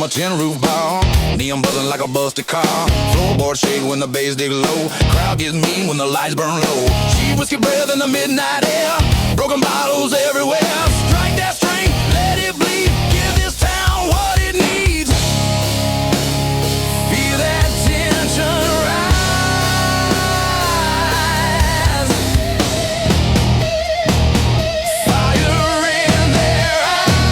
from a tin roof bar. Neon buzzing like a busted car. Floorboard shake when the bass dig low. Crowd gets mean when the lights burn low. She whiskey breath in the midnight air. Broken bottles everywhere. Strike that string, let it bleed. Give this town what it needs. Feel that tension rise. Fire in their eyes.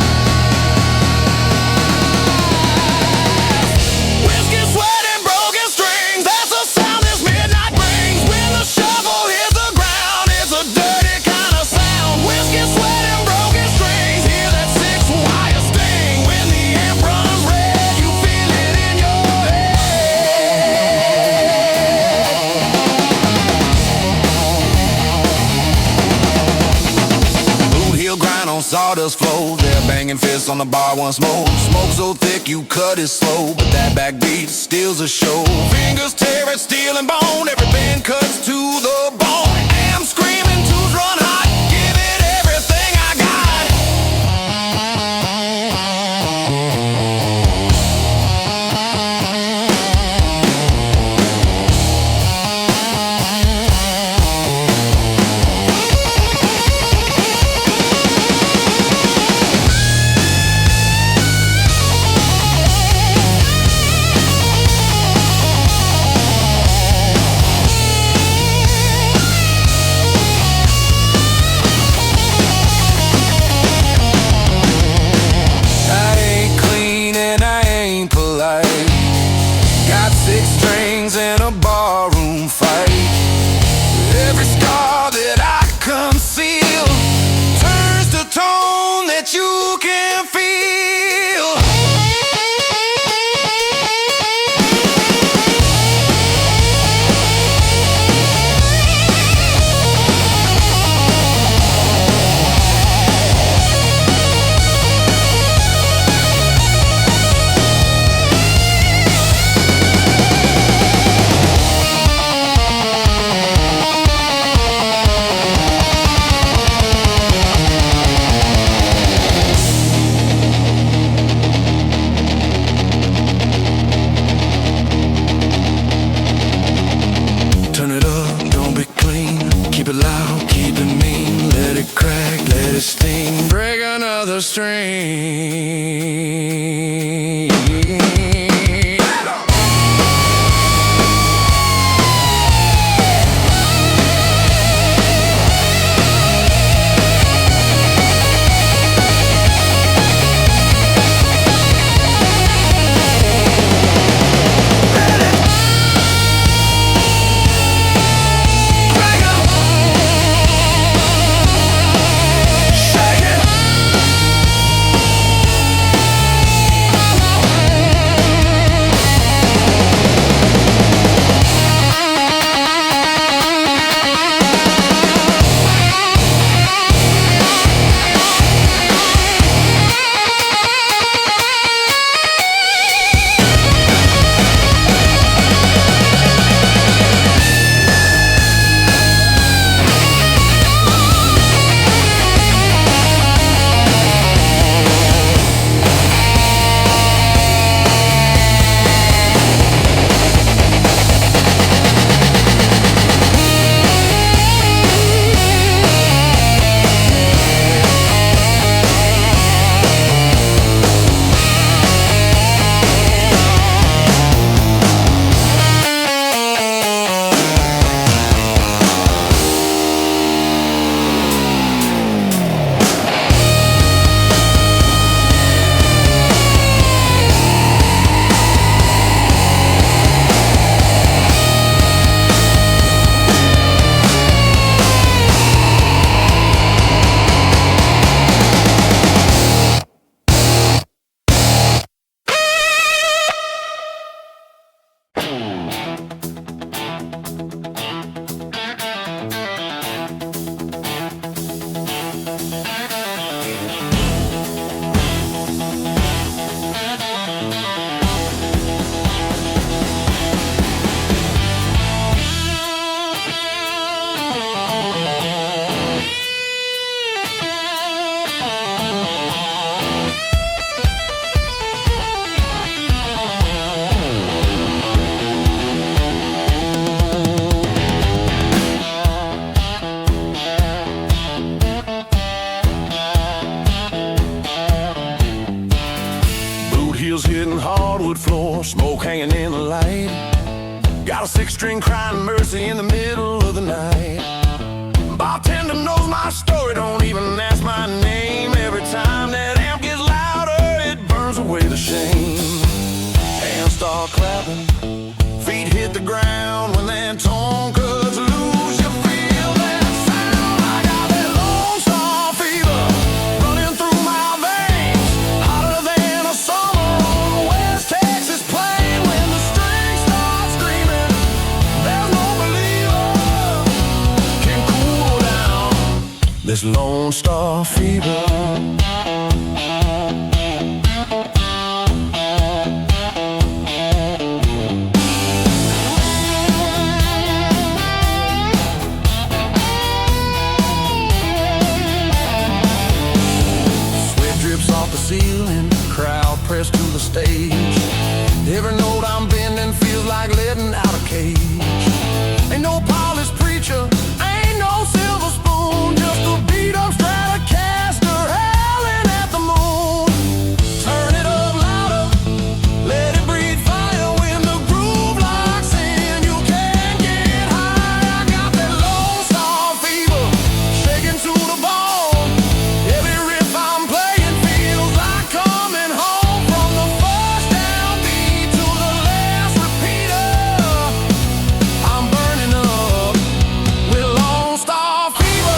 Whiskey, sweat, and broken strings. That's the sound this midnight brings. When the shovel hits the ground, it's a dirty kind of sound. Whiskey, sweat, and broken strings. Hear that six-wire sting. When the amp runs red, you feel it in your head. Boot heel grind on sawdust floor. They're banging fists on the bar once more. Smoke so thick you cut it slow, but that backbeat steals the show. Fingers tear at steel and bone. Every band cuts to the bone. Am screaming, tools run hot. Give it everything I got. I ain't clean and I ain't polite. Got six strings in a barroom fight. Every scar that I conceal turns to tone that you can feel. Turn it up, don't be clean. Keep it loud, keep it mean. Let it crack, let it sting. Break another string. Shake it. smoke hanging in the light. Got a six-string crying mercy in the middle of the night. Bartender knows my story, don't even ask my name. Every time that amp gets louder, it burns away the shame. Hands start clapping, feet hit the ground. When that tone cuts loose, you feel that sound. I got that Lone Star fever running through my veins, hotter than a summer on a West Texas plain. When the strings start screaming, there's no believer can cool down this Lone Star fever. Ceiling, crowd pressed to the stage. Every note I'm bending feels like letting out a cage. Ain't no polished preacher, ain't no silver spoon, just a beat up Stratocaster howling at the moon. Turn it up louder, let it breathe fire. When the groove locks in, you can't get high. I got that Lone Star fever, shaking to the bone. Every riff I'm playing feels like coming home. From the first downbeat to the last repeater, I'm burning up with Lone Star fever.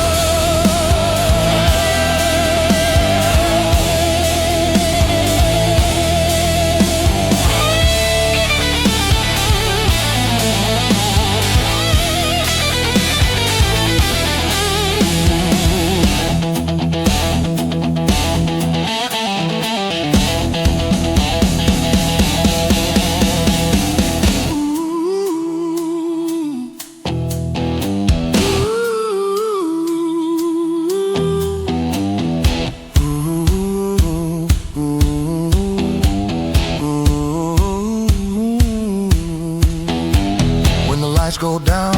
When the lights go down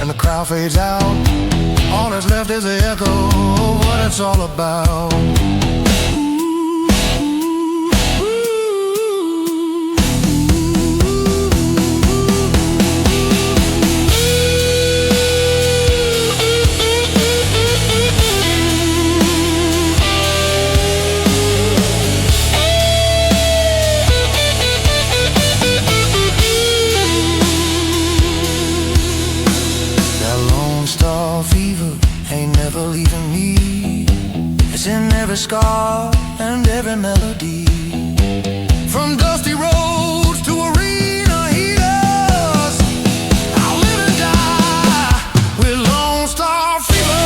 and the crowd fades out, all that's left is the echo of what it's all about. Fever ain't never leaving me. It's in every scar and every melody. From dusty roads to arena heaters, I'll live and die with Lone Star fever.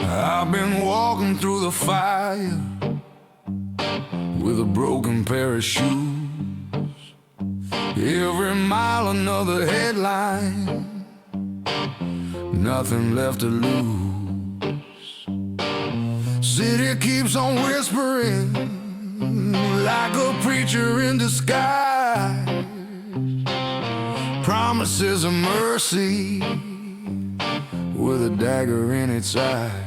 I've been walking through the fire with a broken pair of shoes. Every mile another headline, nothing left to lose. City keeps on whispering like a preacher in disguise. Promises of mercy with a dagger in its eye.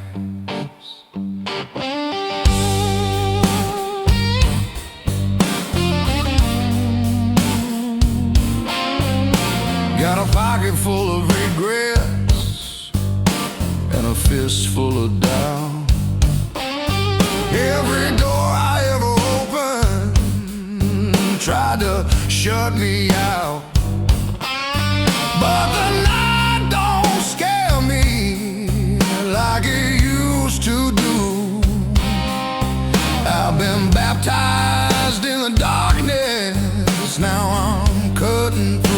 Got a pocket full of regrets and a fist full of doubt. Every door I ever opened tried to shut me out, but the night don't scare me like it used to do. I've been baptized in the darkness, now I'm cutting through.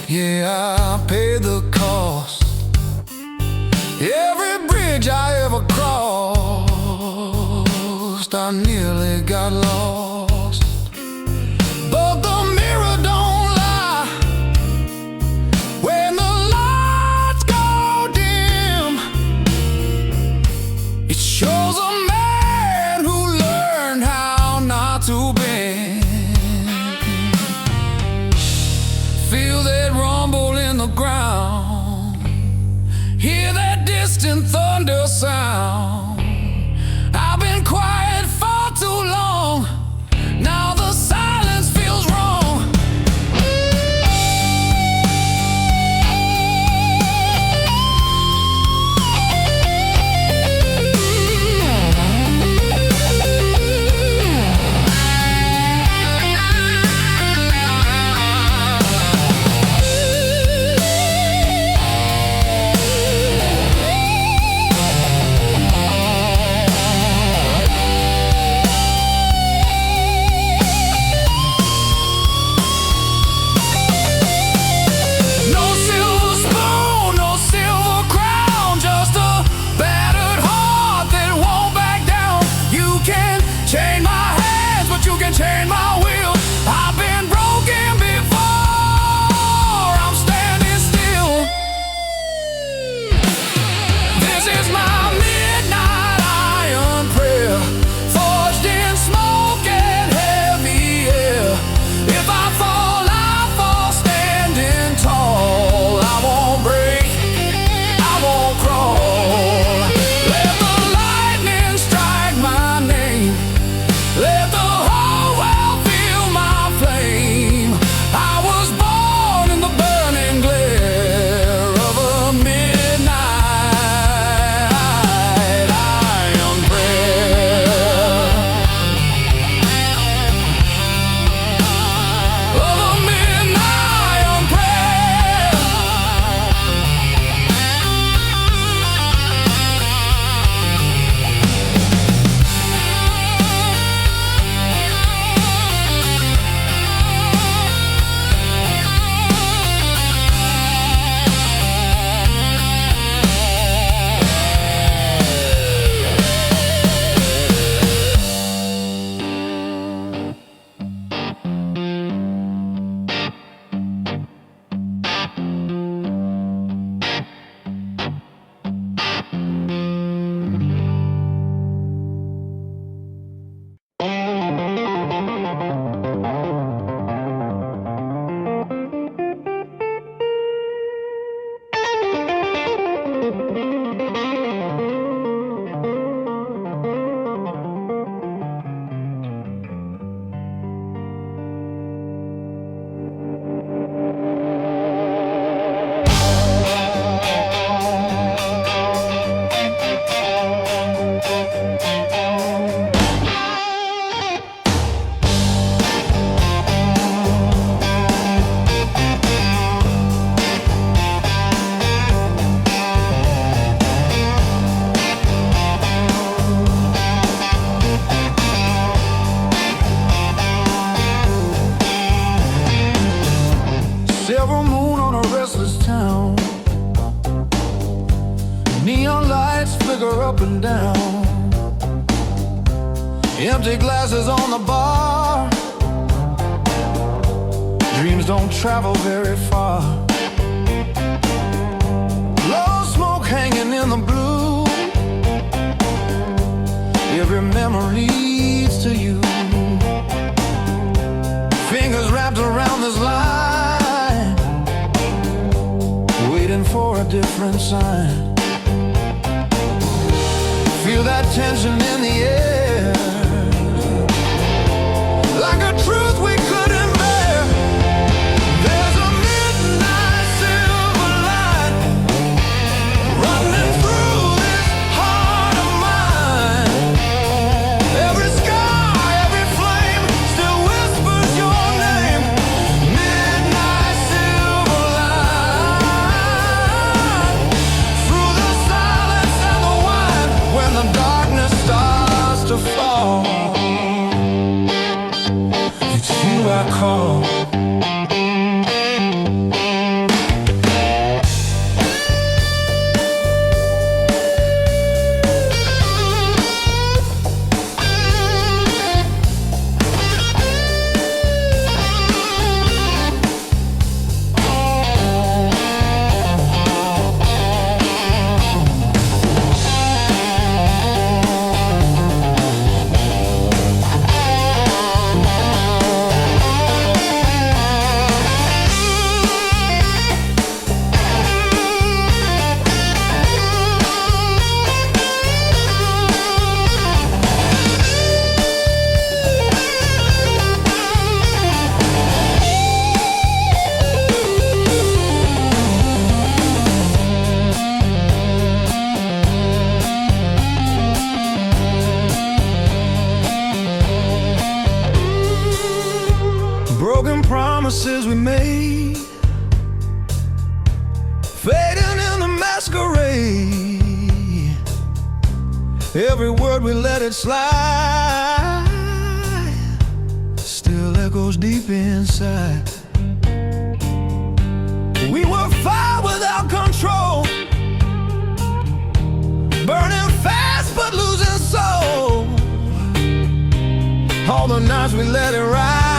Yeah, I paid the cost. Every bridge I ever crossed, I nearly got lost. But the mirror don't lie. When the lights go dim, it shows a man who learned how not to bend. Feel that rumble in the ground, hear that distant thunder sound. I've been quiet for too long, up and down. Empty glasses on the bar. Dreams don't travel very far. Low smoke hanging in the blue. Every memory leads to you. Fingers wrapped around this line, waiting for a different sign. Feel that tension in the air, like a truth we couldn't bear. There's a midnight silver light running through this heart of mine. Every sky, every flame still whispers your name. Midnight silver light through the silence and the wine. When the darkness starts to fall, it's you I call. Broken promises we made, fading in the masquerade. Every word we let it slide still echoes deep inside. We were fire without control, burning fast but losing soul. All the nights we let it ride,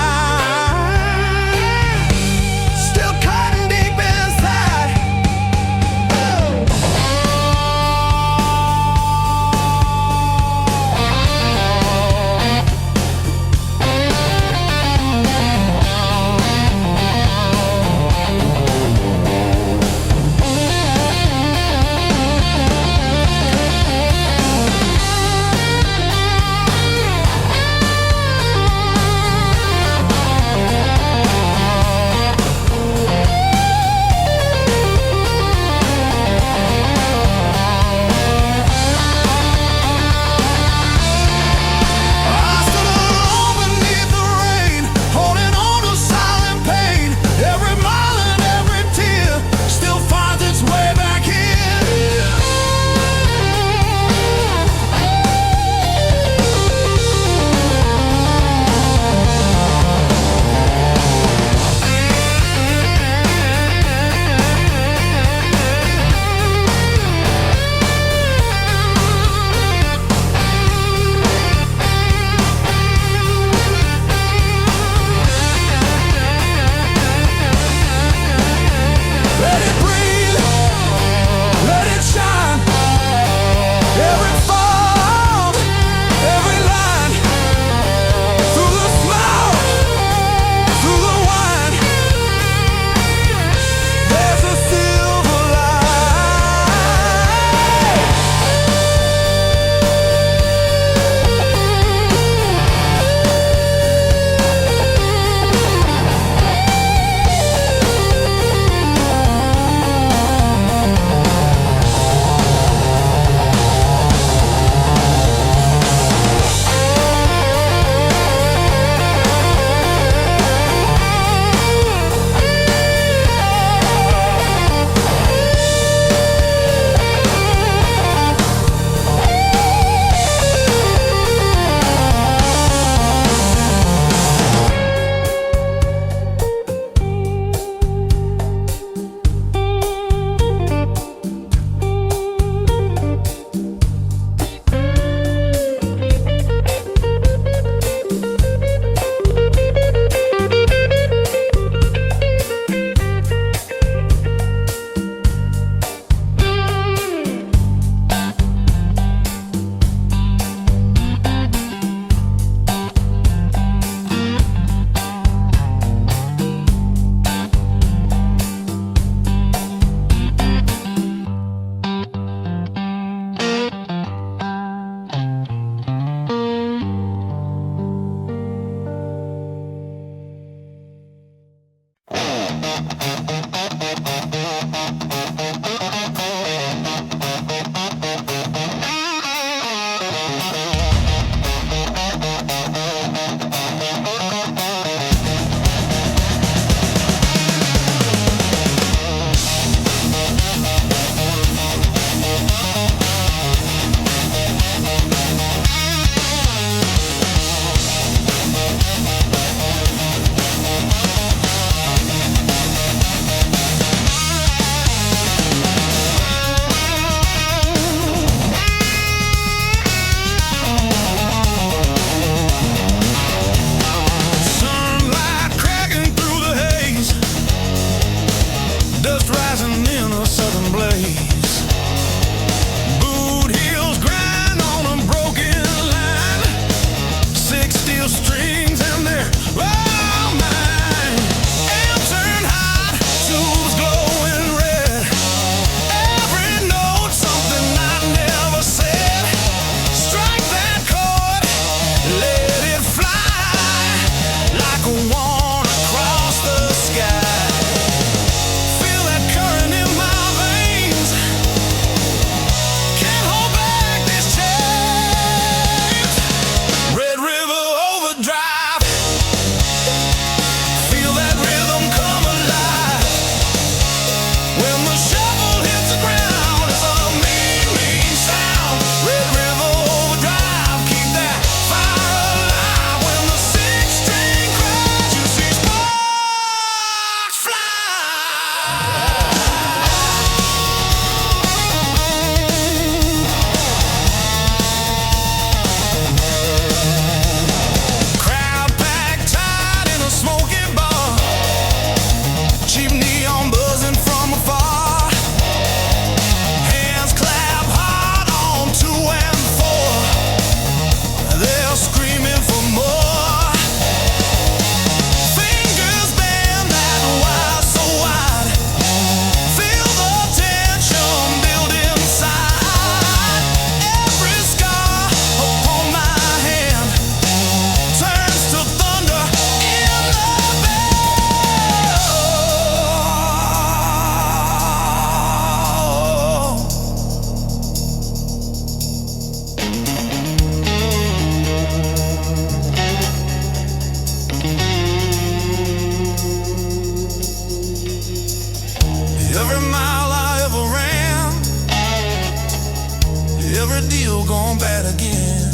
every deal gone bad again.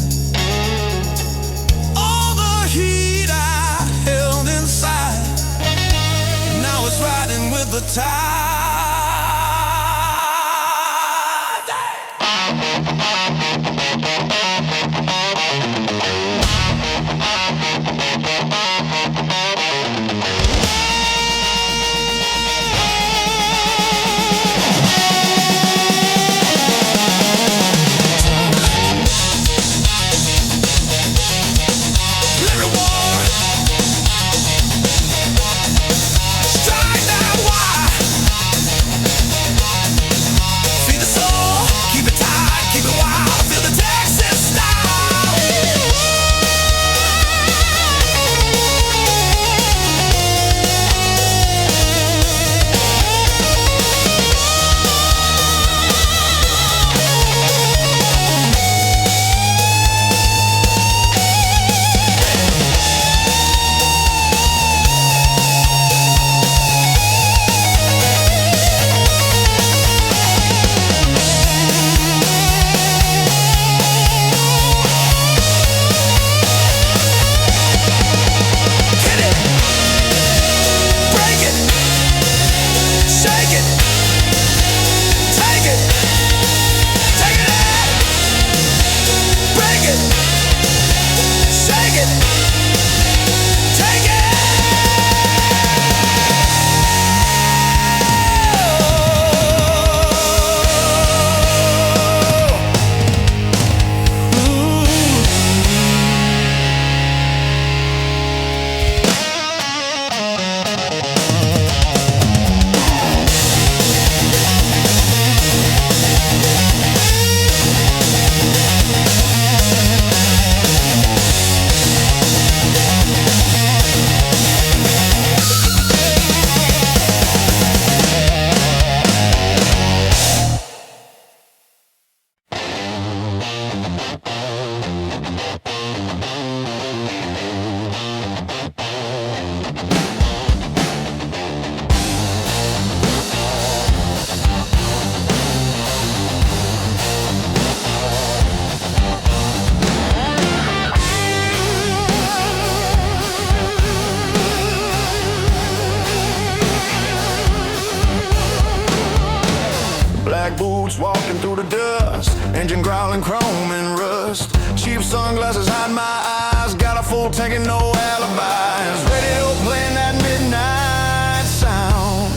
All the heat I held inside, now it's riding with the tide. Black boots walking through the dust, engine growling, chrome and rust. Cheap sunglasses hide my eyes, got a full tank and no alibis. Radio playing that midnight sound,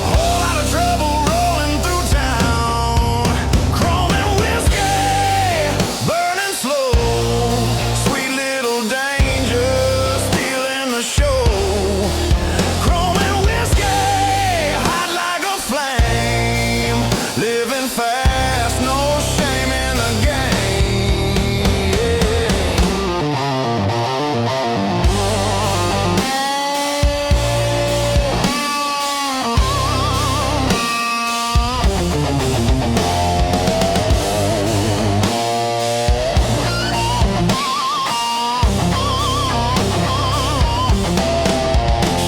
whole lot of trouble rolling through town. Chrome and whiskey, burning slow, sweet little danger, stealing the show. Chrome and whiskey, hot like a flame, living fast, no shame in the game.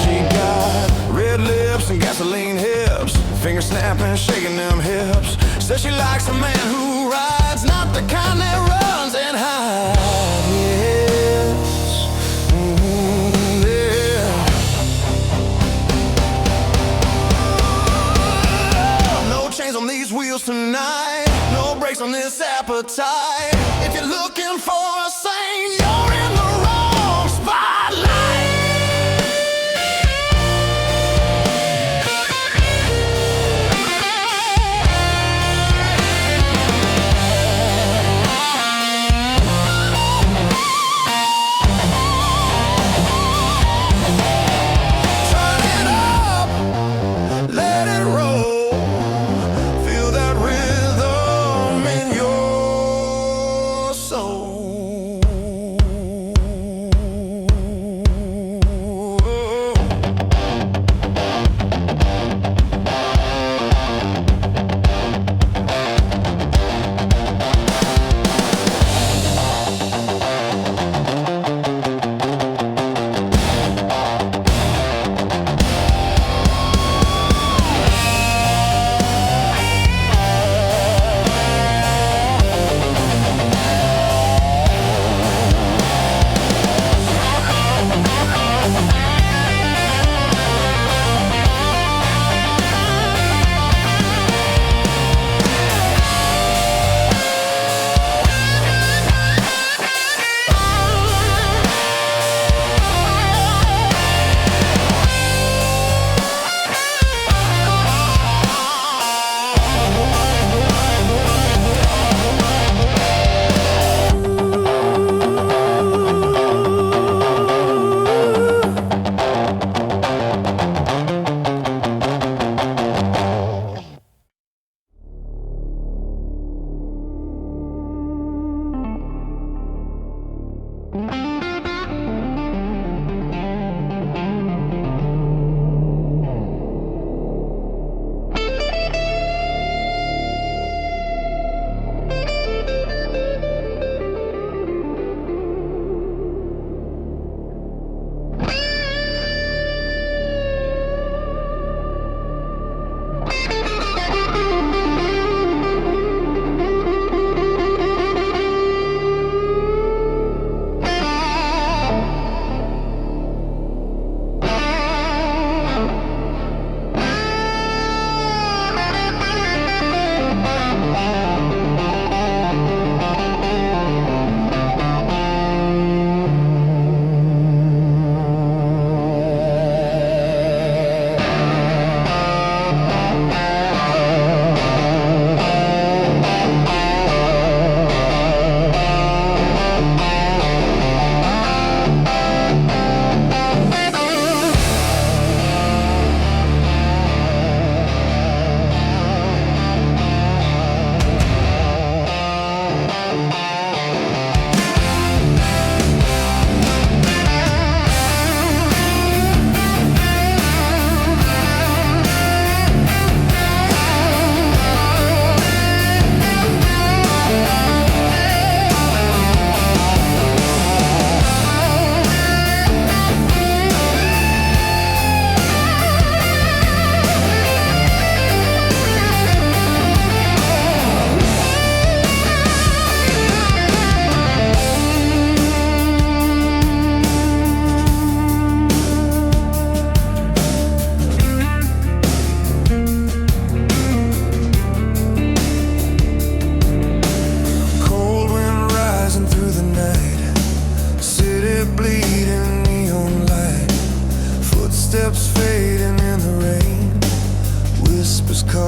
She got red lips and gasoline hips, finger snapping, shaking them hips. Says she likes a man who rides, not the kind that runs and hides. Yes. Yeah. No chains on these wheels tonight, no brakes on this appetite. If you're looking for a saint, you're in the wrong spotlight. Turn it up, let it roll, feel that rhythm in your soul.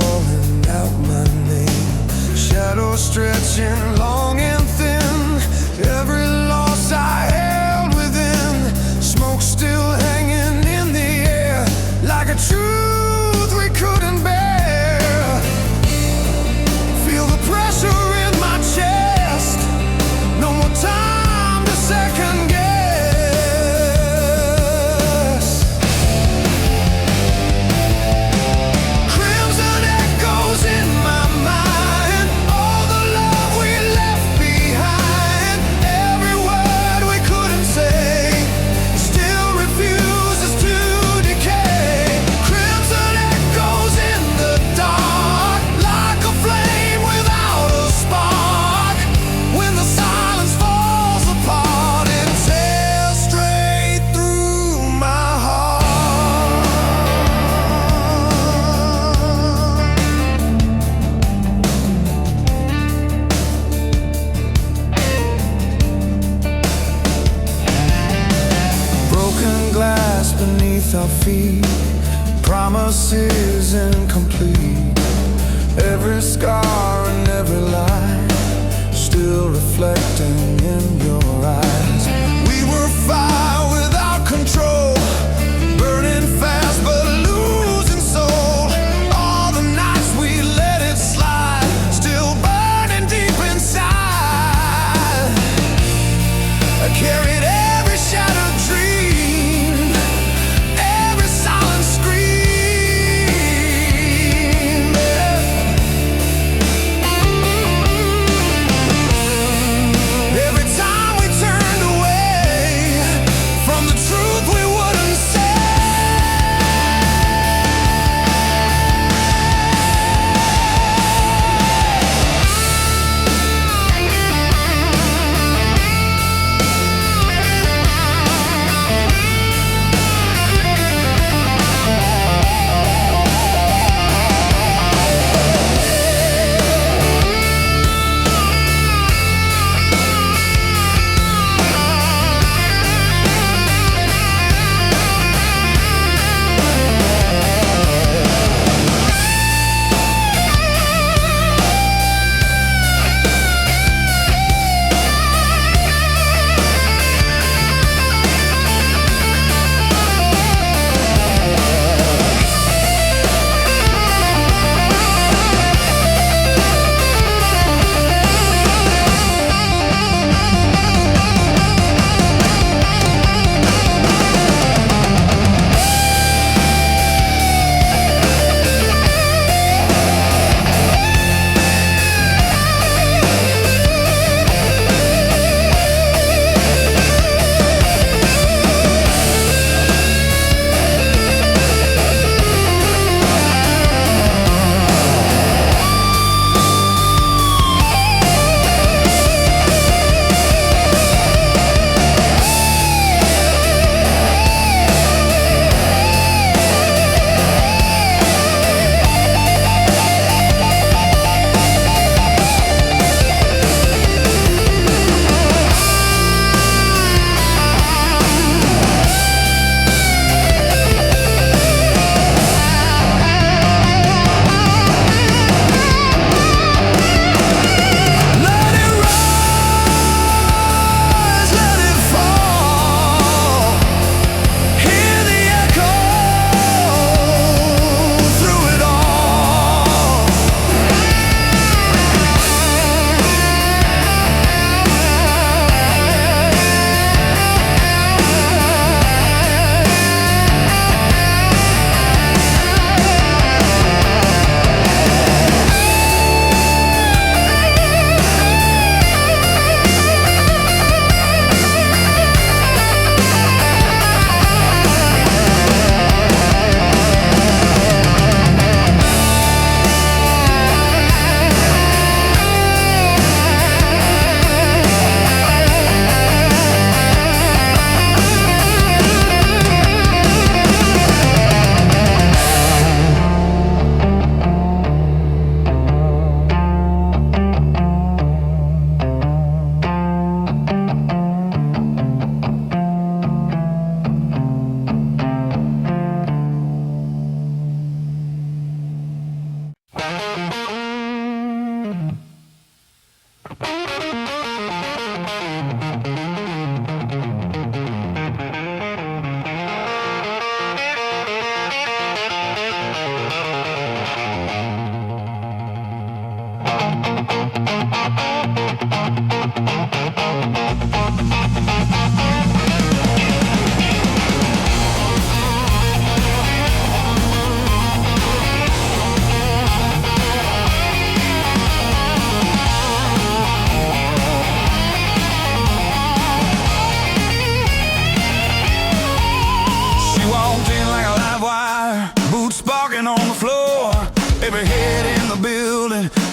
calling out my name. Shadows stretching long and thin. Every loss I held within. Smoke still hanging in the air, like a truth we couldn't bear. Feel the pressure in my chest. No more time to second guess. Crimson echoes in my mind. All the love we left behind. Every word we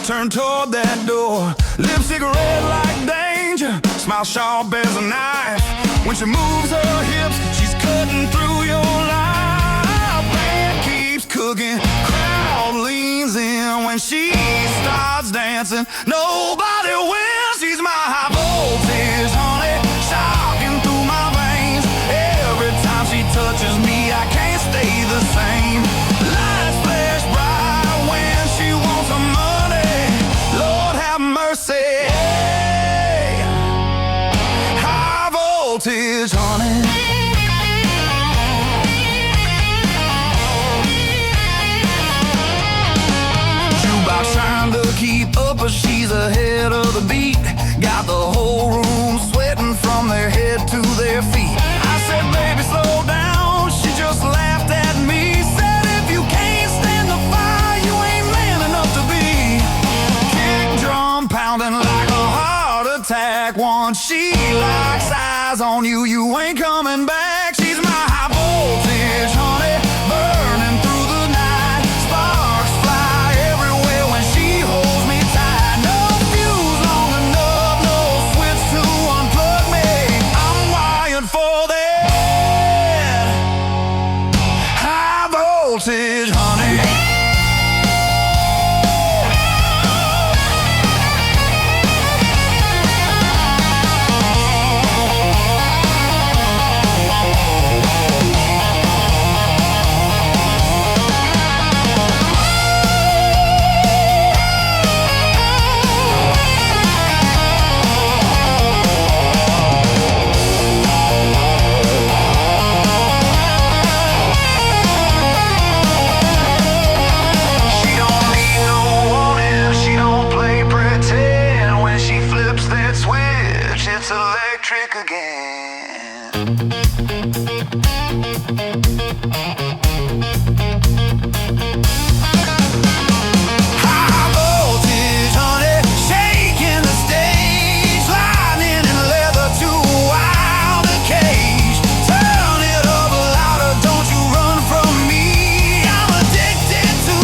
turned toward that door. Lipstick red like danger, smile sharp as a knife. When she moves her hips, she's cutting through your life. Band keeps cooking, crowd leans in. When she starts dancing, nobody wins. She's my high voltage, honey, shocking through my veins. Every time she touches me, I can't stay the same. Lights flash bright when she wants some money. Lord have mercy. High voltage, honey. Jukebox trying to keep up, but she's ahead of the beat. Got the whole room sweating from their head to their feet. I said, baby, slow down. She just laughed at me. Said, if you can't stand the fire, you ain't man enough to be. Kick drum pounding like a heart attack. Once she locks eyes on you, you ain't coming back. She's my high voltage, honey, burning through the night. Sparks fly everywhere when she holds me tight. No fuse long enough, no switch to unplug me. I'm wired for that high voltage, honey. It's electric again. High voltage, honey, shaking the stage. Lightning and leather to a wilder cage. Turn it up louder, don't you run from me. I'm addicted to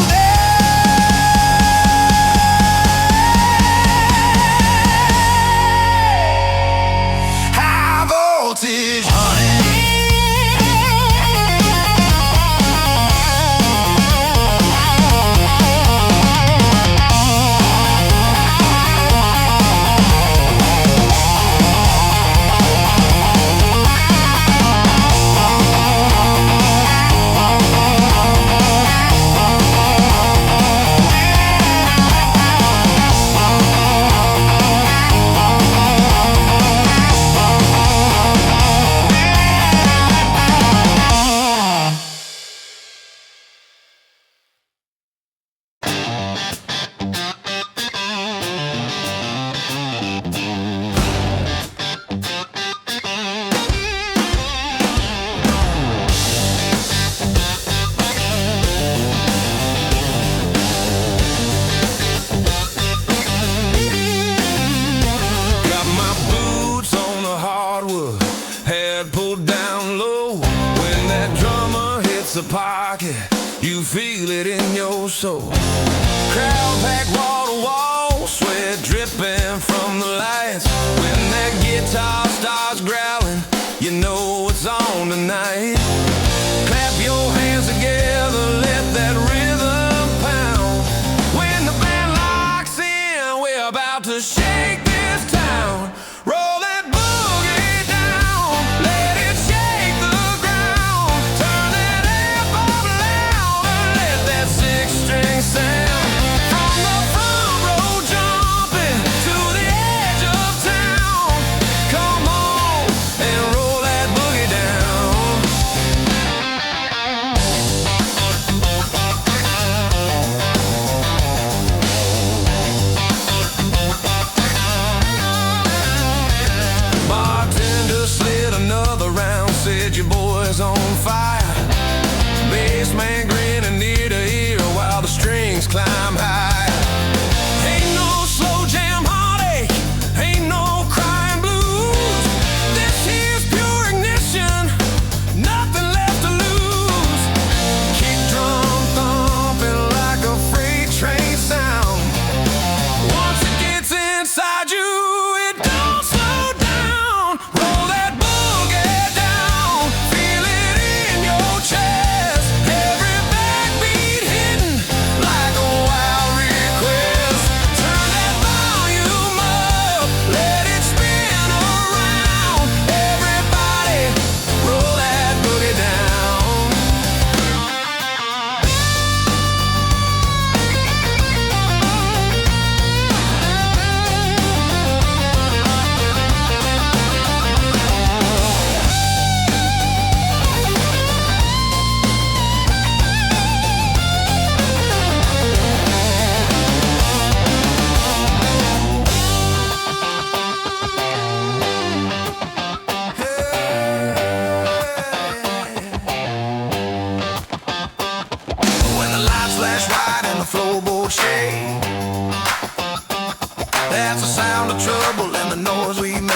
voltage, honey. The pocket, you feel it in your soul. Crowd packed wall to wall, sweat dripping from the lights. When that guitar starts growling, you know it's on tonight. Clap your hands together, let that rhythm pound. When the band locks in, we're about to shake this town. Roll that boogie down, let it shake the ground. Turn that amp up louder, let that six-string sound. From the front row jumping to the edge of town. Come on and roll that boogie down. Bartender slid another round, said your boy's on fire. Bassman grinning ear to ear while the strings climb high. Ain't no slow jam heartache, ain't no crying blues. This here's pure ignition, nothing left to lose. Kick drum thumping like a freight train sound. shake. That's the sound of trouble and the noise we make.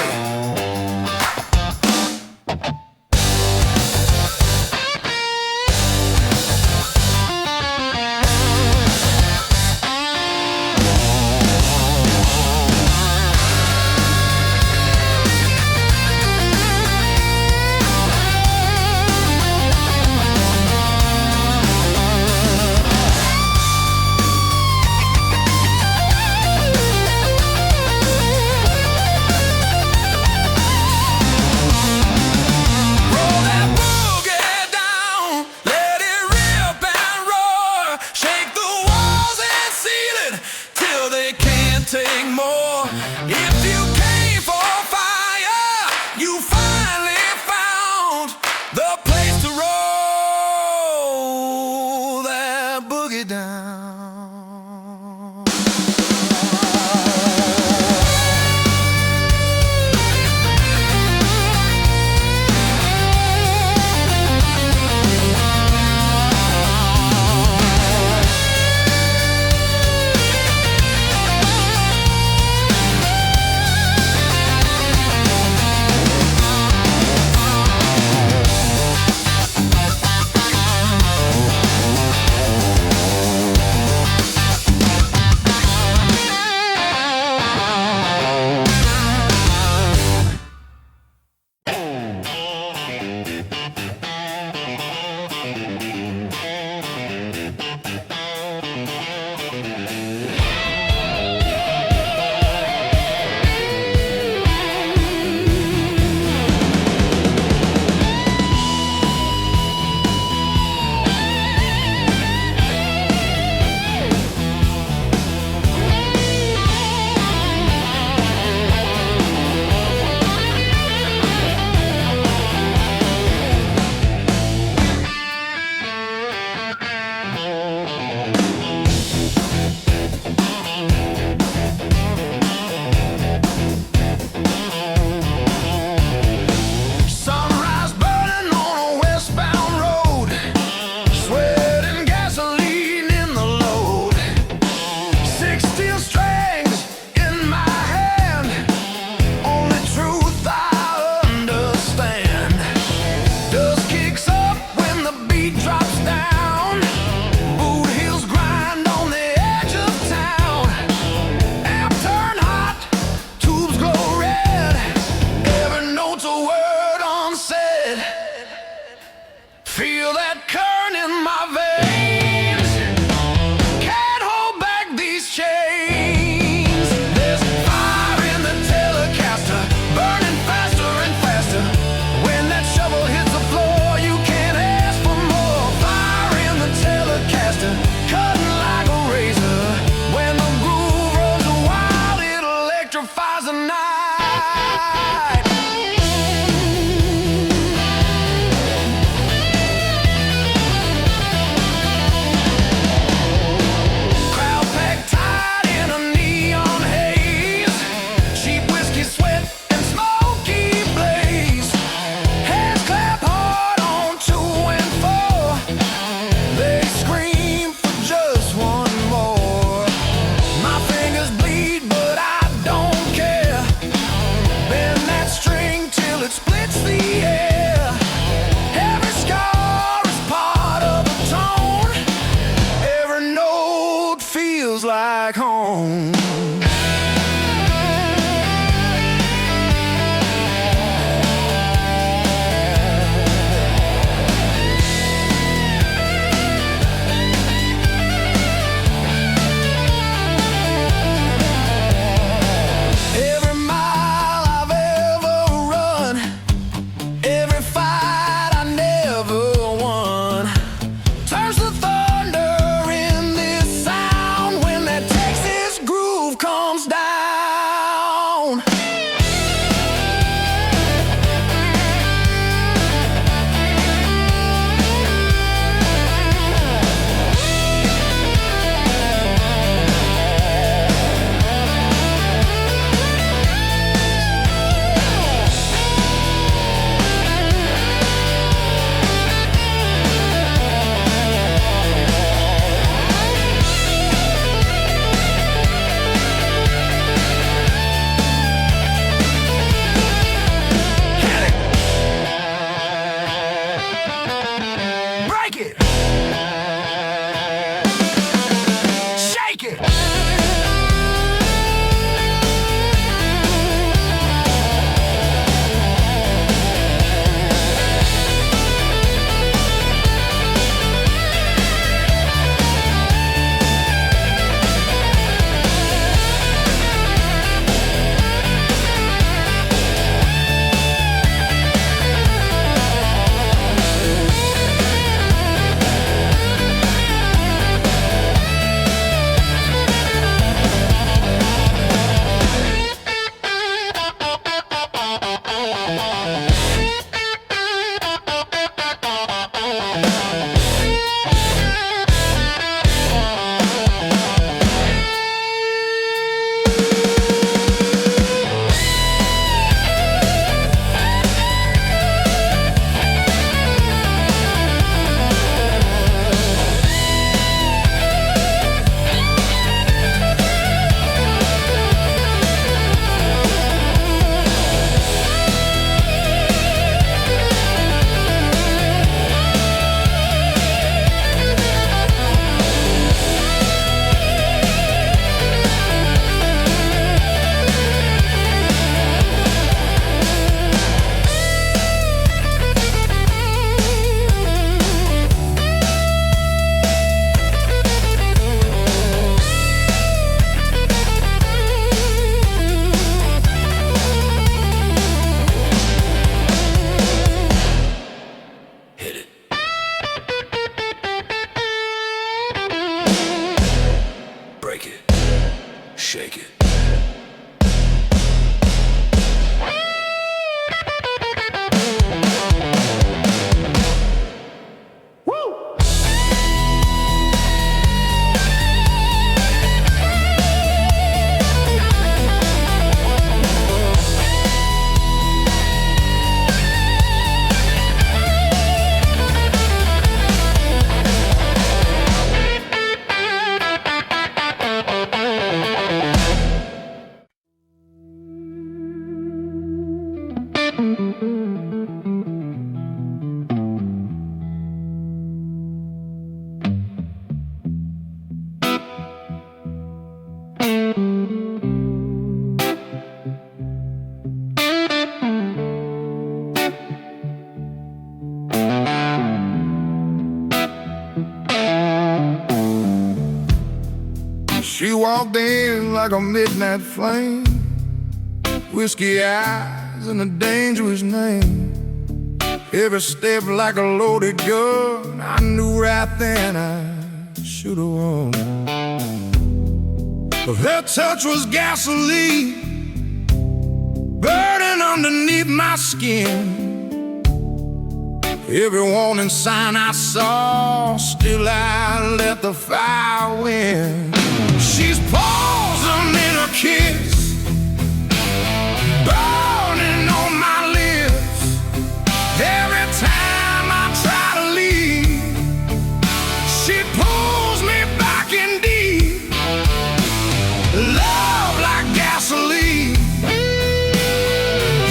Take more. If you came for fire, you finally found the place to roll that boogie down. Feel that current in my veins. Can't hold back these chains. There's fire in the Telecaster, burning faster and faster. When that shovel hits the floor, you can't ask for more. Fire in the Telecaster, cutting like a razor. When the groove runs wild, it electrifies the night. Like home. Every mile I've ever run, every fight I never won, turns to thunder in this sound when that Texas groove shake it. She walked in like a midnight flame, whiskey eyes and a dangerous name. Every step like a loaded gun. I knew right then I should have won. But her touch was gasoline, burning underneath my skin. Every warning sign I saw, still I let the fire win. She's poison in her kiss, burning on my lips. Every time I try to leave, she pulls me back in deep. Love like gasoline,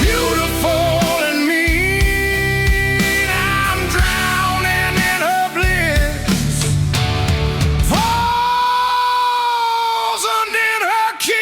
beautiful and mean. I'm drowning in her bliss, poison in her kiss.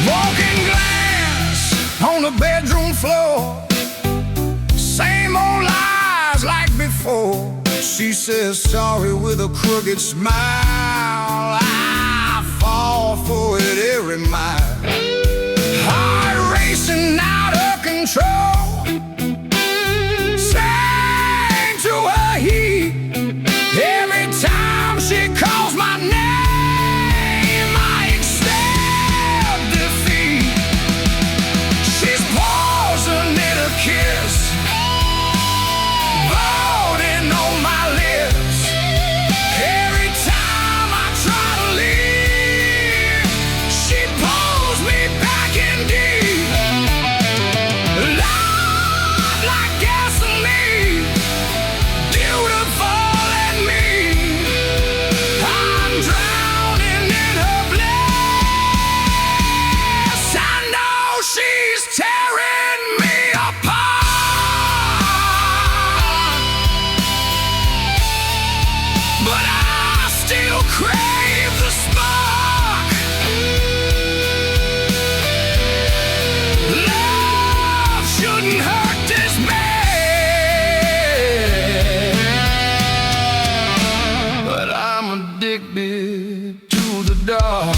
Broken glass on the bedroom floor, same old lies like before. She says sorry with a crooked smile. I fall for it every mile. Heart racing out of control, sang to her heat. Every time she calls my name, I accept defeat. She's poison in her kiss, voting on my lips. Every time I try to leave, she pulls me back in deep. Love like gasoline, beautiful and mean. I'm drowning in her bliss. I know she's tearing me apart, but I still crave the spark. Love shouldn't hurt this bad, but I'm addicted to the dark.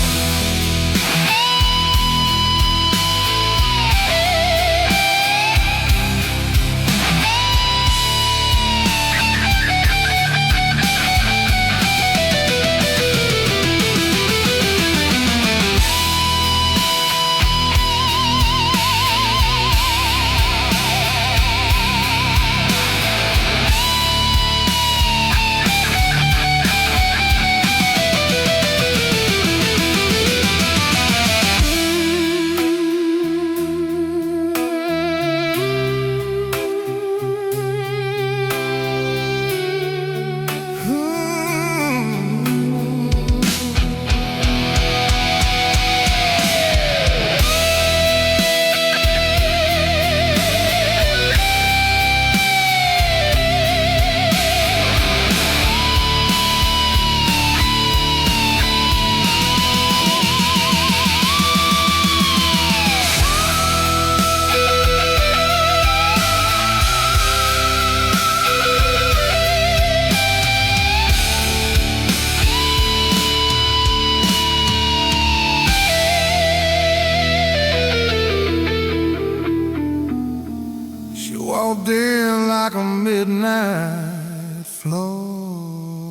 midnight flow.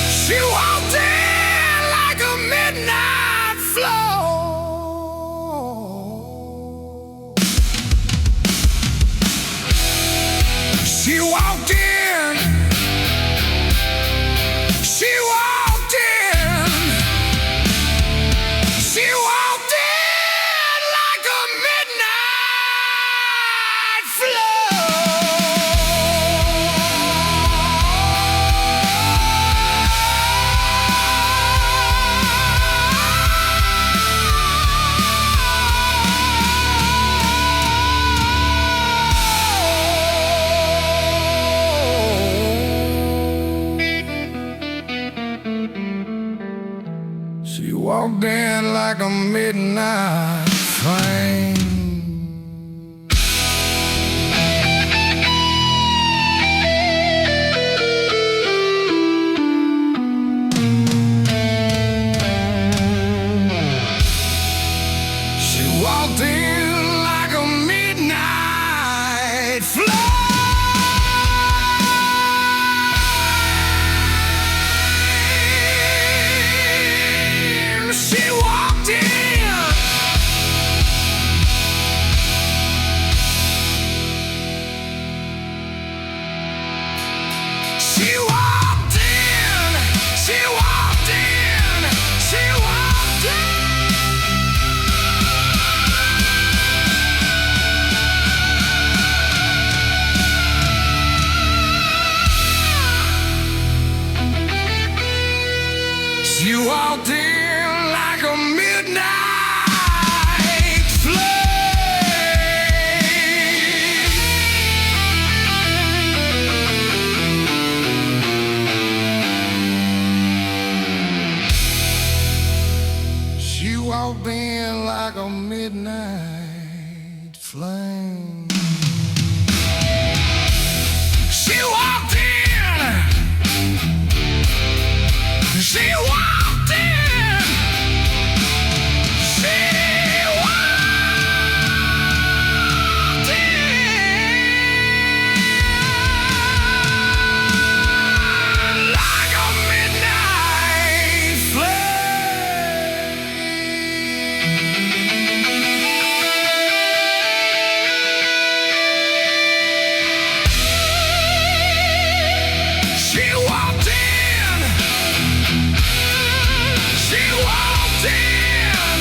She walked in like a midnight flow. She walked in. She walked in. She walked in like a midnight She walked in like a midnight train. She walked in like a midnight flame. She walked in. She walked in. She walked in. She walked in. She walked in like a midnight flame. She walked in like a midnight flame. She walked in. She walked in. She walked in like a midnight flame. She walked in. She walked in.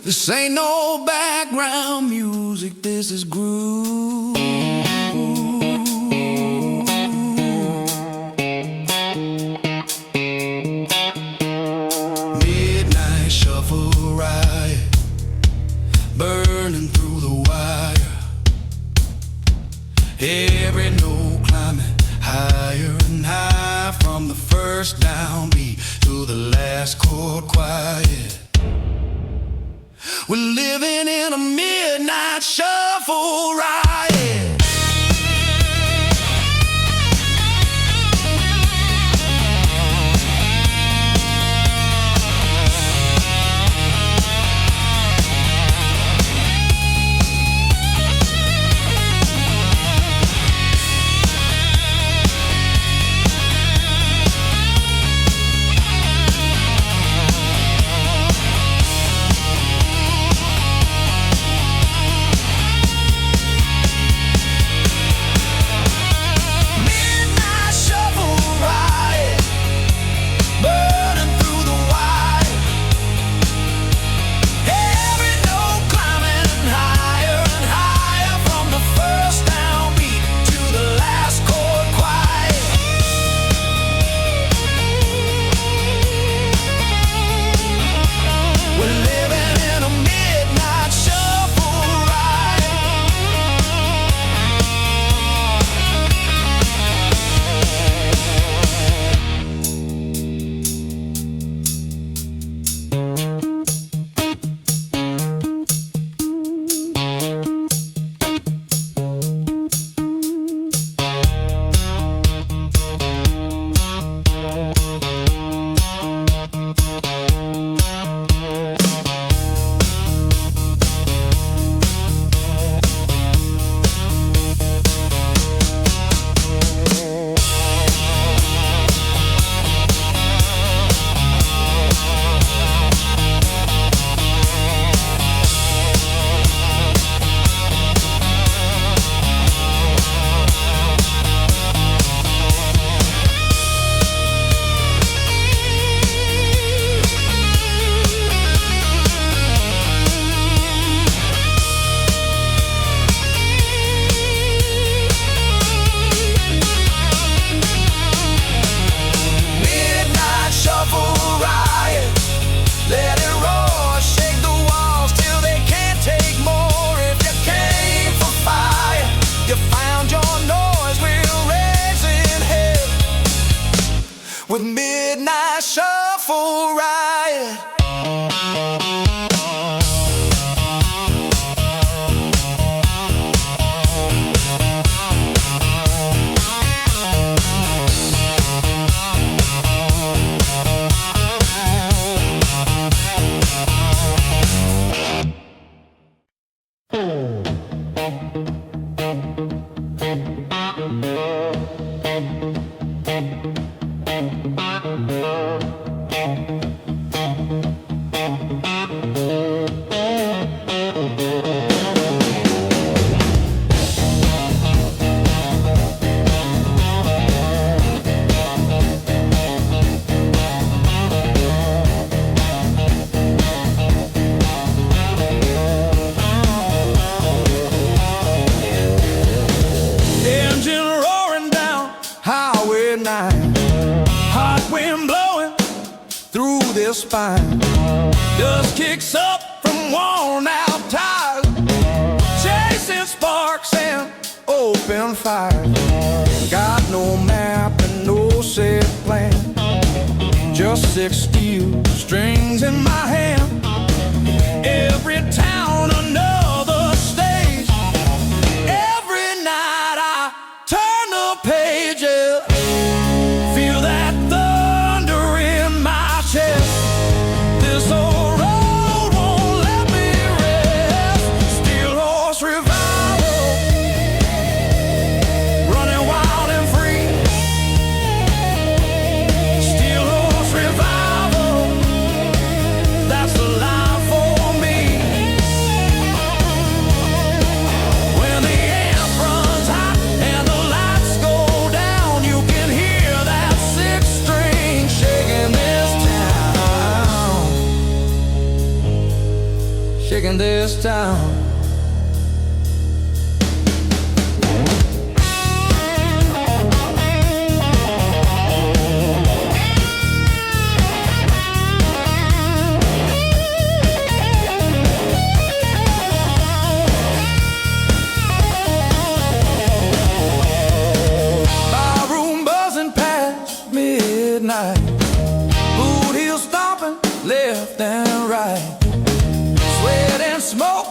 This ain't no background music, this is groove. Midnight shuffle riot, burning through the wire. Every note climbing higher and higher, from the first downbeat to the last chord quiet. We're living in a midnight shuffle riot. With midnight shuffle riot. Hot wind blowing through their spine. Dust kicks up from worn out tires, chasing sparks and open fire. Got no map and no set plan, just 6 steel strings in my hand. Every town another stage. Every night I turn the pages, feel that thunder in my chest. This old road won't let me rest. Steel horse revival, running wild and free. Steel horse revival, that's the life. taking this town. Barroom buzzing past midnight, boot heel stomping left and right, sweat and smoke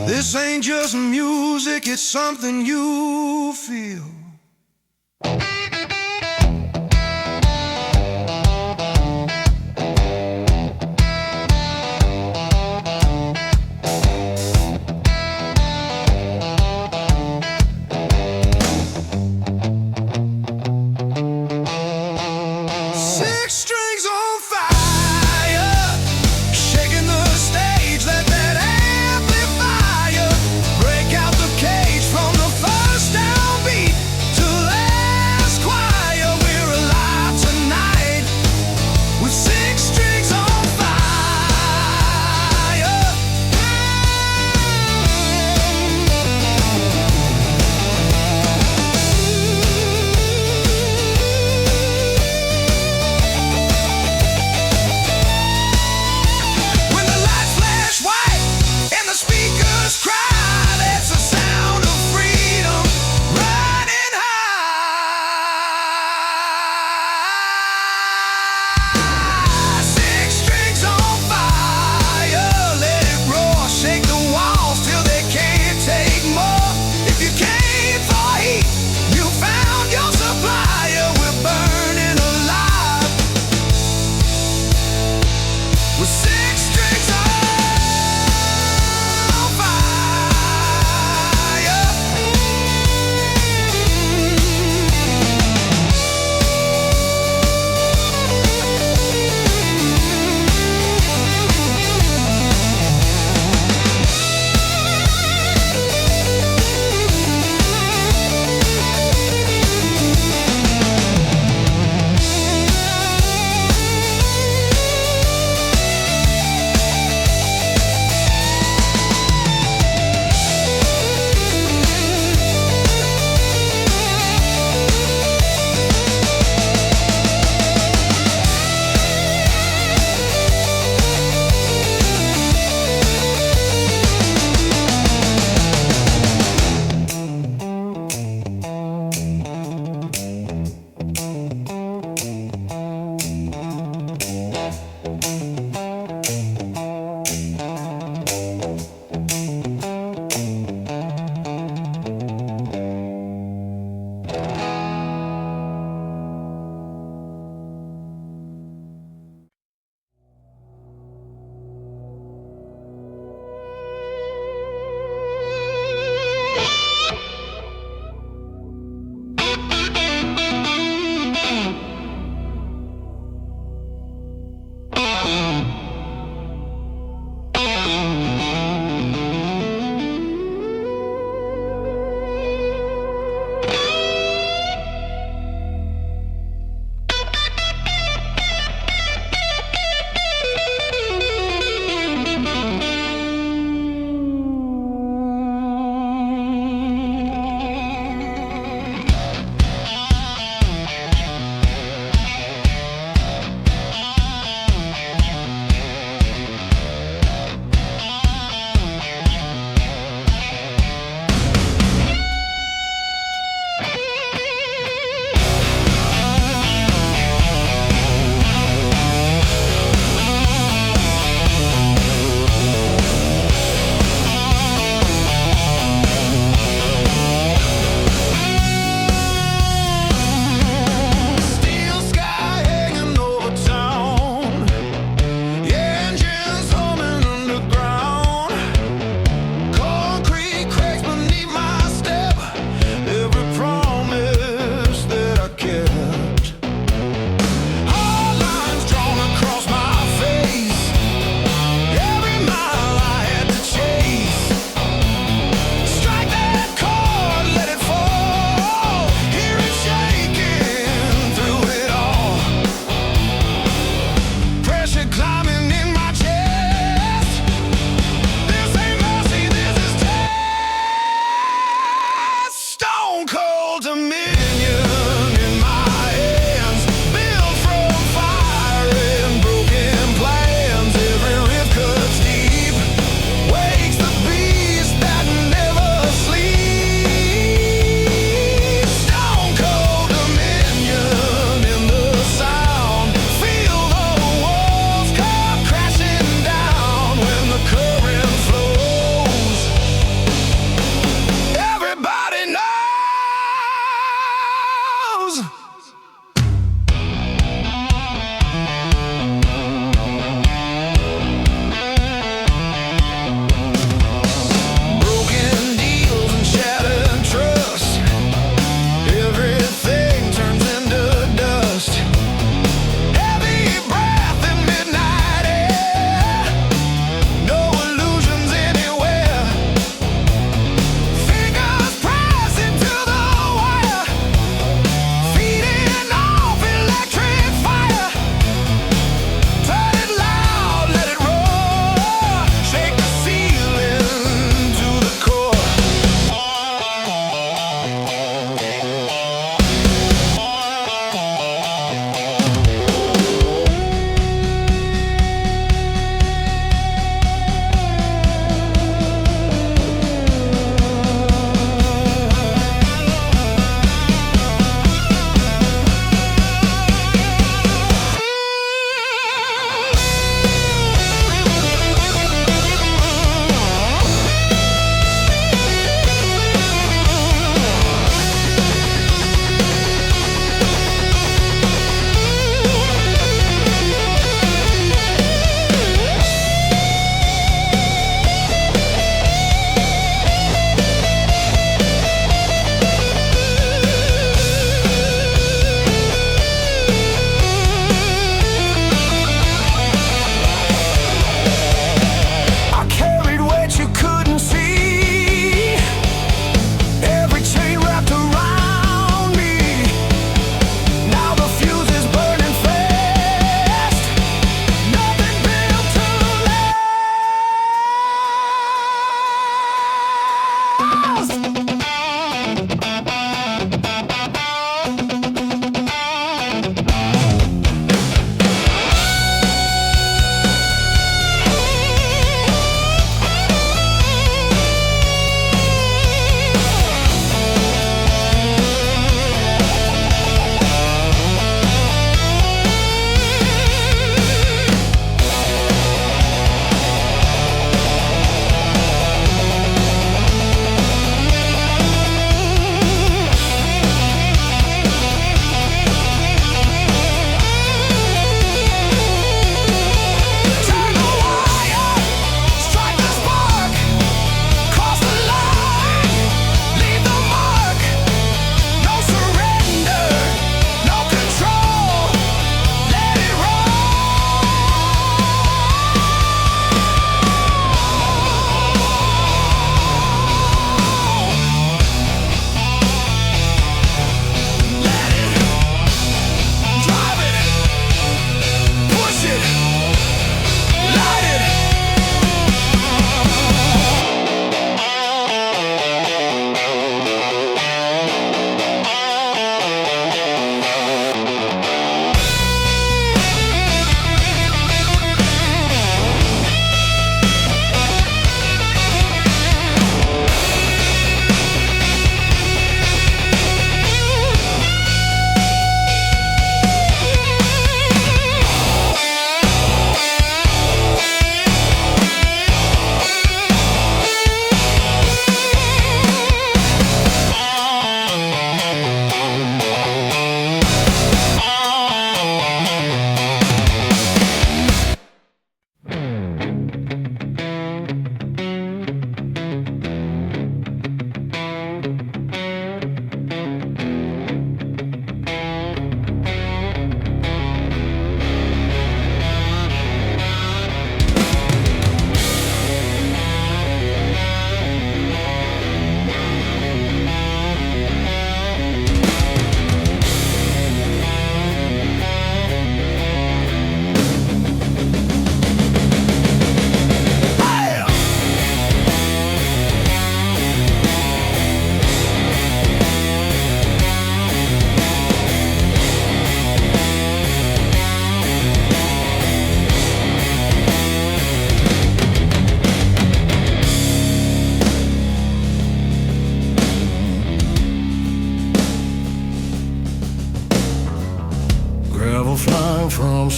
This ain't just music, it's something you feel. Six strings on fire, shaking the stage, let that amplifier break out the cage from the first downbeat to last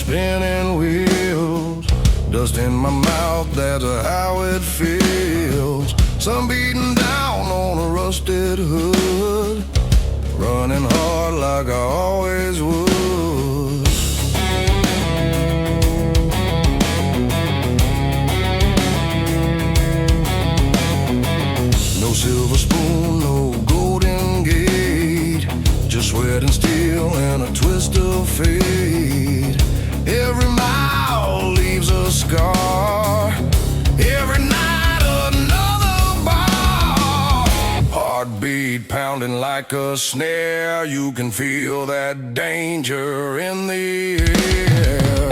spinning wheels, dust in my mouth, that's how it feels. Sun beating down on a rusted hood, running hard like I always would. No silver spoon, no golden gate, just sweat and steel and a twist of fate. Every mile leaves a scar, every night another bar. Heartbeat pounding like a snare, you can feel that danger in the air.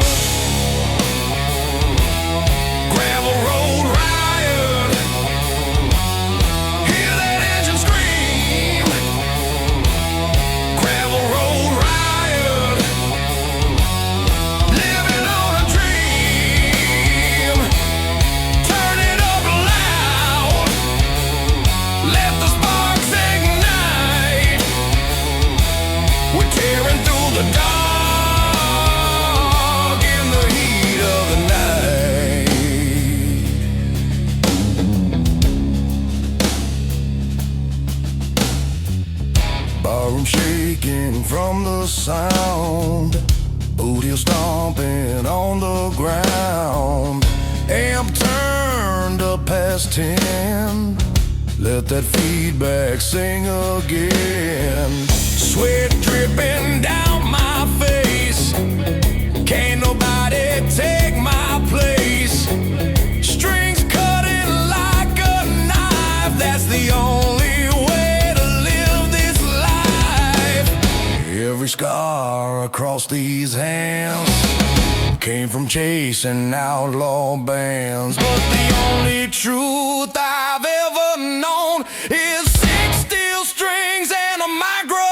Gravel road riot, hear that engine scream. Gravel road riot, living on a dream. Turn it up loud, let the sparks ignite. We're tearing through the dark in the heat of the night. Barroom shaking from the sound, boot heel stomping on the ground. Amp turned up past 10, let that feedback sing again. Sweat dripping down my face, can't nobody take my place. Strings cutting like a knife, that's the only way to live this life. Every scar across these hands came from chasing outlaw bands, but the only truth I've ever known is 6 steel strings and a microphone.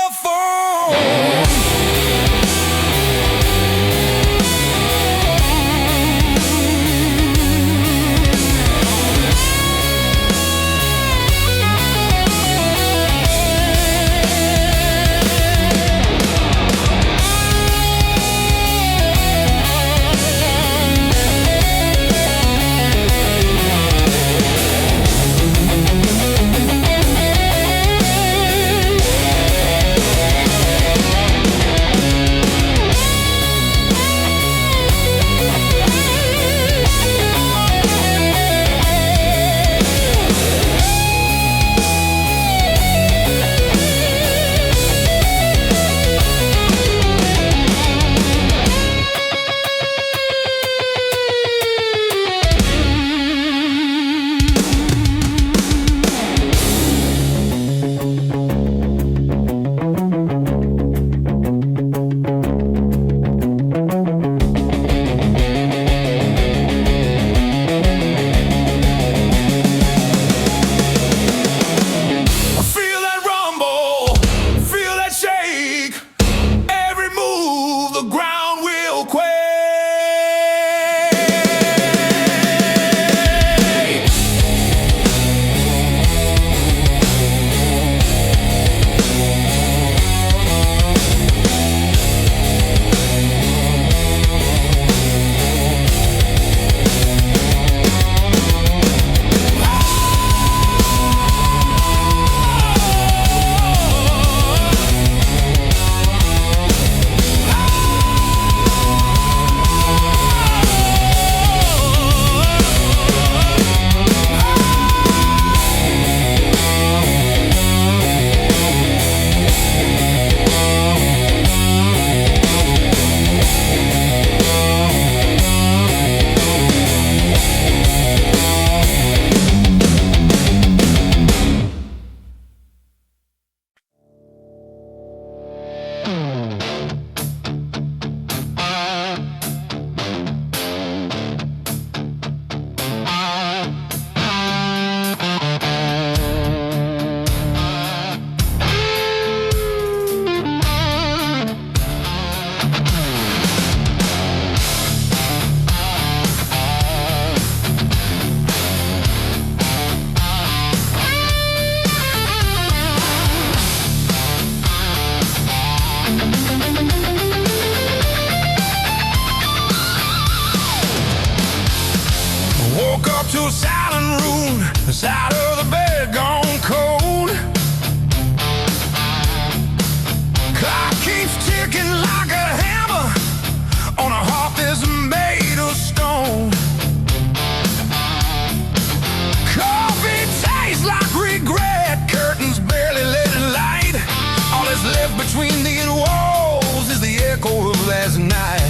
between the walls is the echo of last night.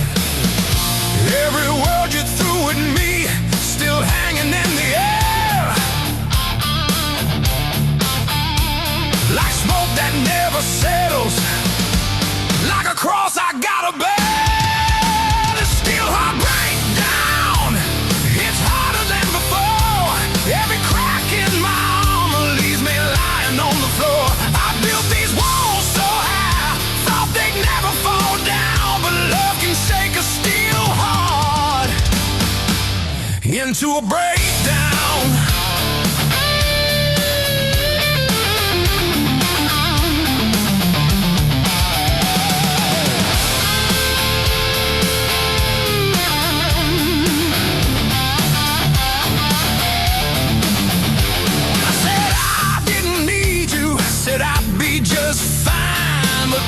Every word you threw at me, still hanging in the air, like smoke that never settles, like a cross I gotta bear. It's still hard breakdown, it's harder than before. Every crack in my armor leaves me lying on the floor. I built these walls so high, thought they'd never fall down, but love can shake a steel heart into a breakdown.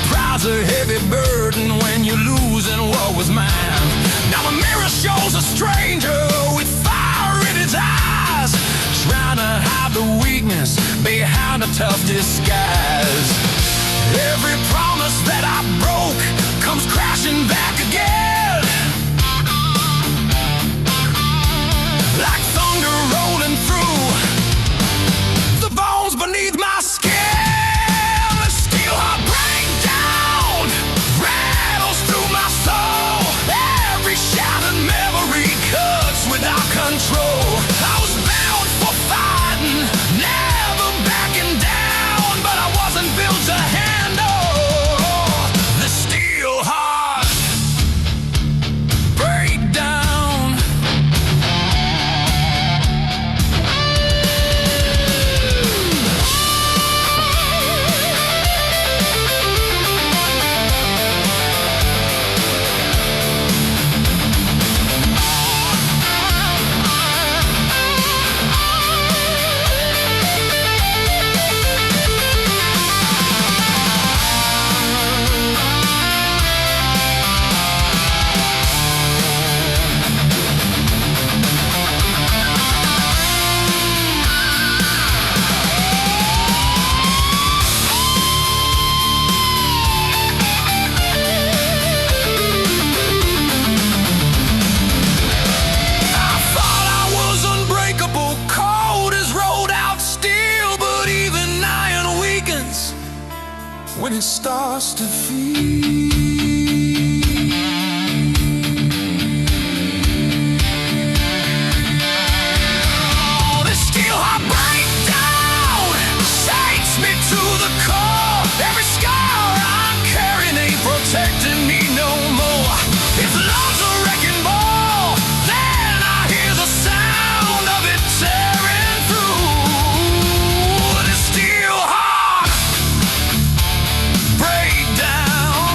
Proud's a heavy burden when you're losing what was mine. Now the mirror shows a stranger with fire in its eyes, trying to hide the weakness behind a tough disguise. Every promise that I broke comes crashing back again, like thunder rolling through the bones beneath my skin. Control. I was bound for fighting, never backing down, but I wasn't built to handle the steel heart breakdown. When it starts to feel this steel heart breakdown shakes me to the core. Every scar I'm carrying ain't protecting me no more. If love's a wrecking ball, then I hear the sound of it tearing through this steel heart breakdown.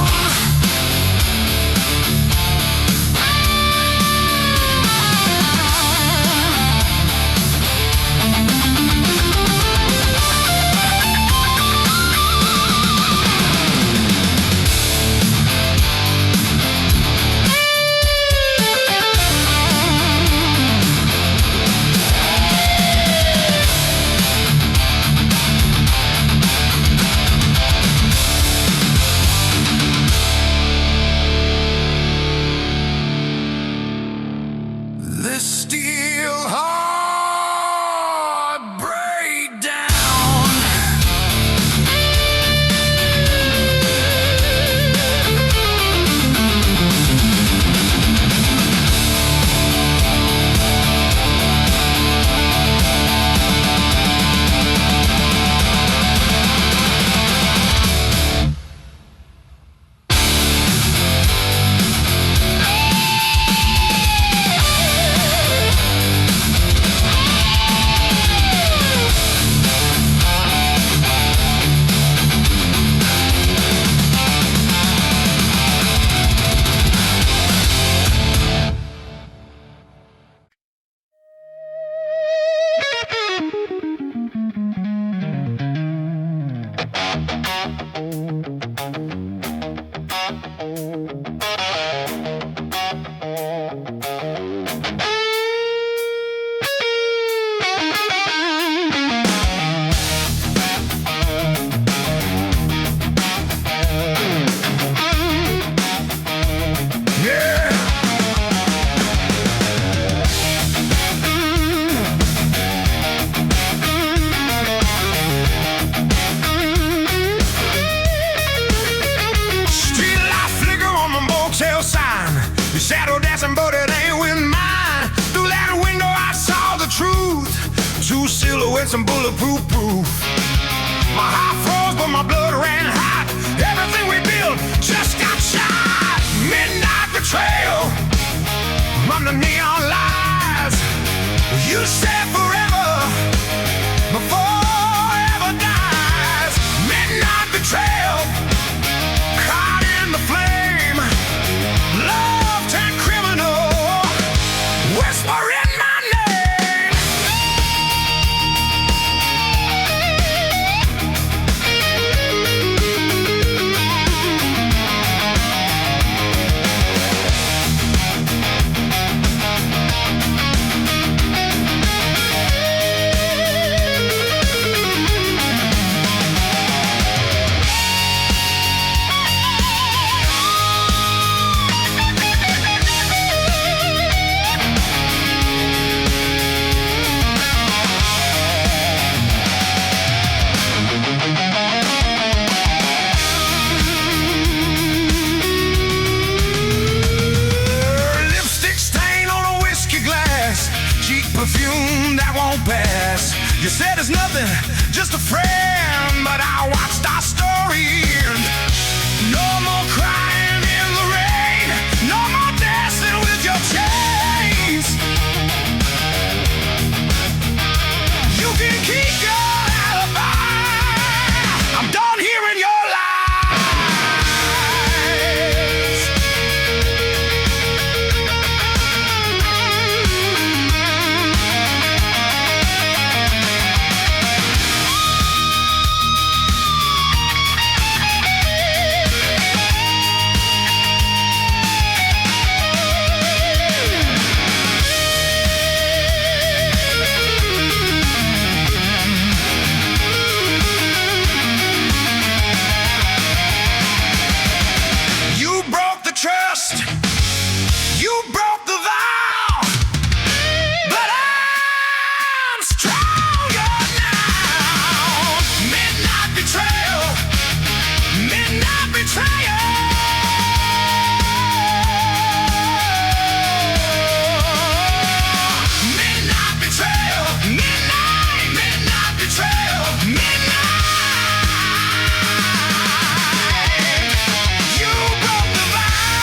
with some bulletproof proof. My heart froze, but my blood ran hot. Everything we built just got shot. Midnight betrayal from the neon lights. You said forever before ever dies. Midnight betrayal, caught in the flame. Love turned criminal, whispering my name. Perfume that won't pass. You said it's nothing, just a friend, but I watched our story end. No more crying in the rain, no more dancing with your chains. You can keep your alibi. I'm done hearing your lies. Trust, you broke the vow, but I'm stronger now. Midnight betrayal, midnight betrayal. Midnight betrayal, midnight betrayal, midnight. You broke the vow.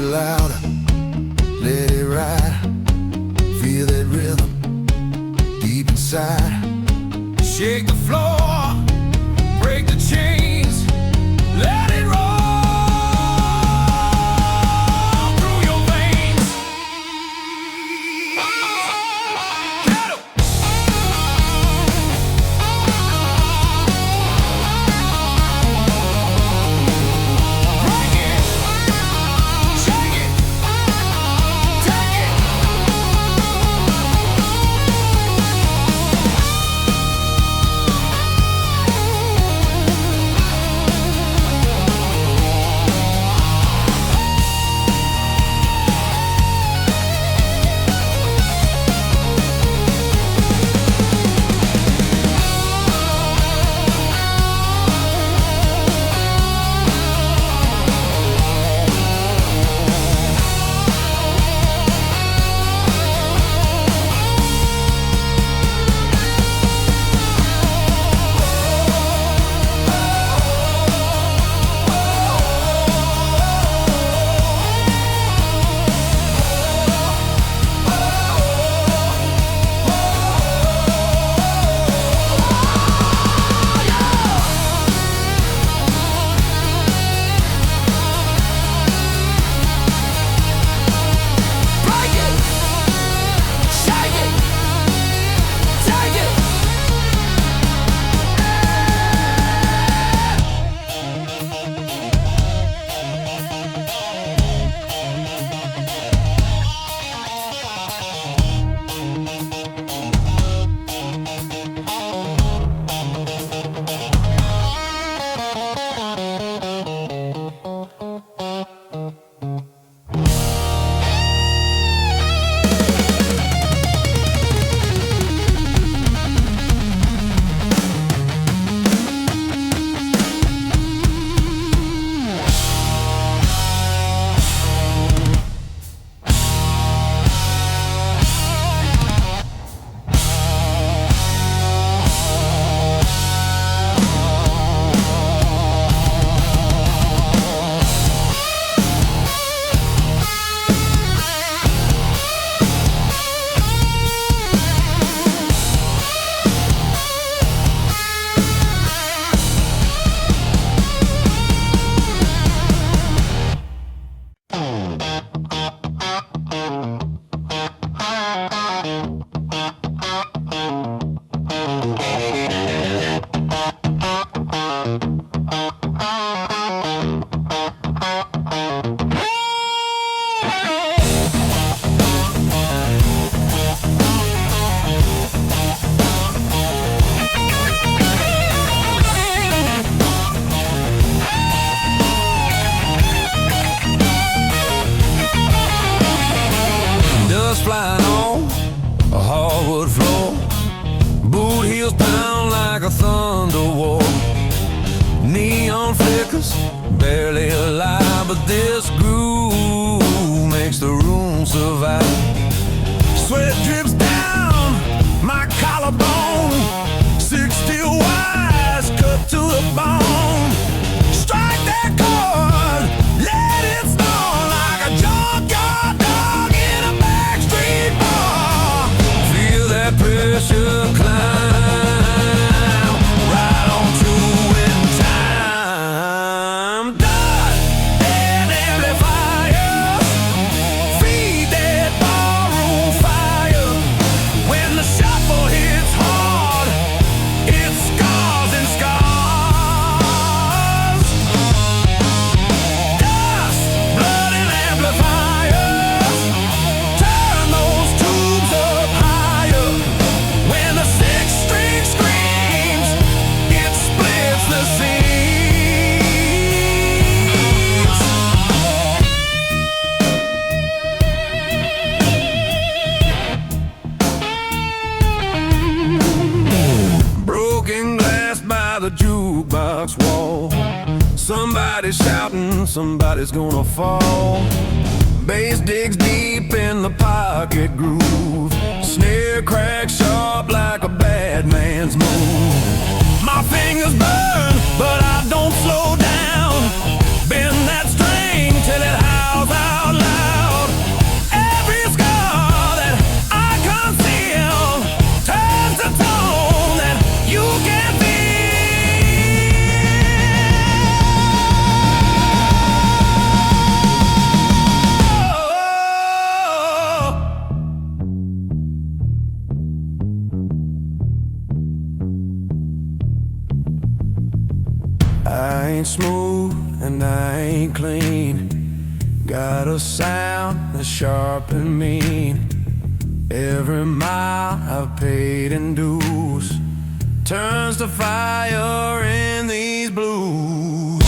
it louder, let it ride. Feel that rhythm deep inside. Shake the floor, break the chains, let it roll through your veins. Get 'em! Break it, shake it, take it. Dust flying on a hardwood floor, boot heels pound like a thunder war. Neon flickers, barely alive, but this groove makes the room survive. Sweat drips down my collarbone, 6 steel wires cut to the bone. Strike that chord, let it snore like a junkyard dog in a backstreet bar. Feel that pressure climb right on to in time. Dust and amplifiers feed that ballroom fire. When the shuffle hits hard, it scars and scars. Dust, blood and amplifiers turn those tubes up higher. When the 6-string screams, it splits the seams. Broken glass by the jukebox wall. Somebody's shouting, somebody's gonna fall. Bass digs deep in the pocket groove. Snare cracks sharp like a bad man's move. My fingers burn, but I don't slow down. Bend that string till it howls out ain't smooth and I ain't clean. Got a sound that's sharp and mean. Every mile I've paid in dues turns to fire in these blues.